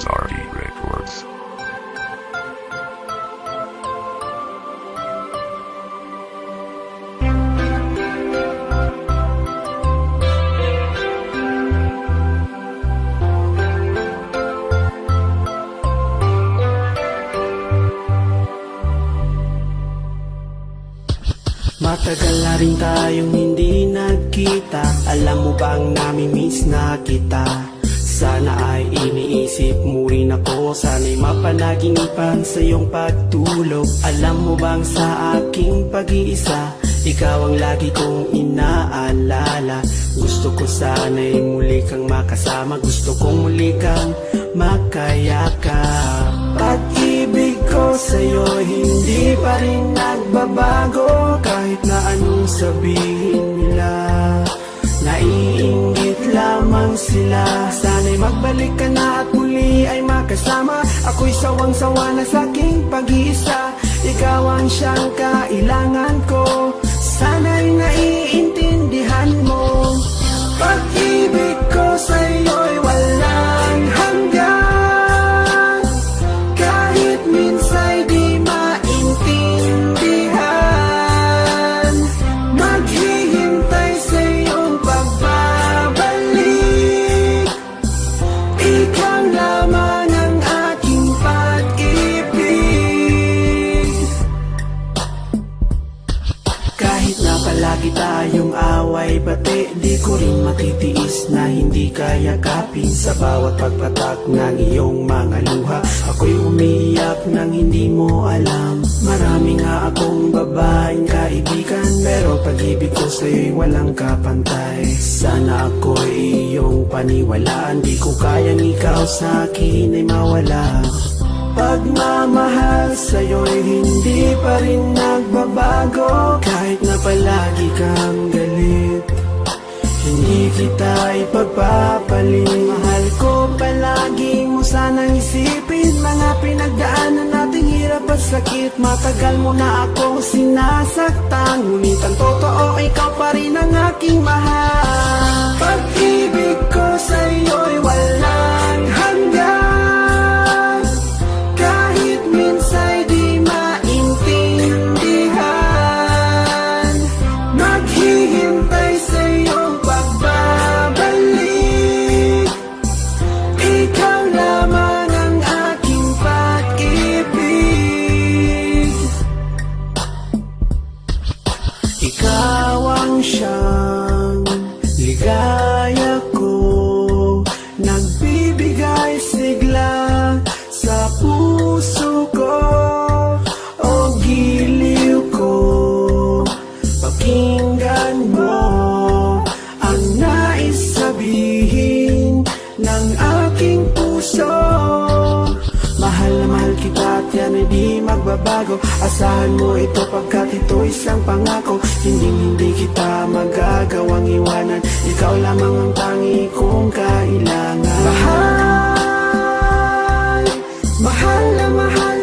SRT Records. Matagal na rin tayong hindi nagkita. Alam mo bang nami-miss na kita? Sana ay iniisip mo rin ako. Sana'y mapanaginipan sa iyong pagtulog. Alam mo bang sa aking pag-iisa, ikaw ang lagi kong inaalala. Gusto ko sana'y muli kang makasama. Gusto kong muli kang makayakap. Pag-ibig ko sa'yo hindi pa rin nagbabago. Kahit na anong sabihin nila, naiinggit lamang sila. Sana'y magbalik ka na at muli ay makasama. Ako'y sawang-sawa na sa aking pag-iisa. Ikaw ang siyang kailangan ko. Sana'y naiintindihan mo. Pag-ibig ko sa'yo'y walang hanggan. Kahit minsa'y di maintindihan, maghihintay sa iyong pagbabalik. Ikaw lamang ang aking pag-ibig. Kahit na palagi tayong away bati, di ko rin matitiis na hindi kayakapin. Sa bawat pagpatak ng iyong mga luha, ako'y umiiyak nang hindi mo alam. Marami nga akong babaeng kaibigan, pero pag-ibig ko sa'yo'y walang kapantay. Sana ako'y iyong paniwalaan, di ko kayang ikaw sa akin ay mawala. Pagmamahal sa'yo'y hindi pa rin nagbabago. Kahit na palagi kang galit, hindi kita ipagpapalit. Mahal ko palagi mo sanang isipin mga pinagdaanan nating hirap at sakit. Matagal mo na akong sinasaktan, ngunit ang totoo ikaw pa rin ang aking mahal. Pag-ibig ko sa'yo'y walang hanggan. Kahit minsa'y di maintindihan, maghihintay sa iyong pagbabalik. Ikaw lamang ang aking pag-ibig. Ikaw ang siyang ligaya ko, nagbibigay sigla sa puso ko. O giliw ko, pakinggan mo ang nais sabihin ng aking puso. Mahal na mahal kita at yan ay di magbabago. Asahan mo ito pagkat ito isang pangako. Hindi kita magagawang iwanan. Ikaw lamang ang tangi kong kailangan. Mahal, mahal na mahal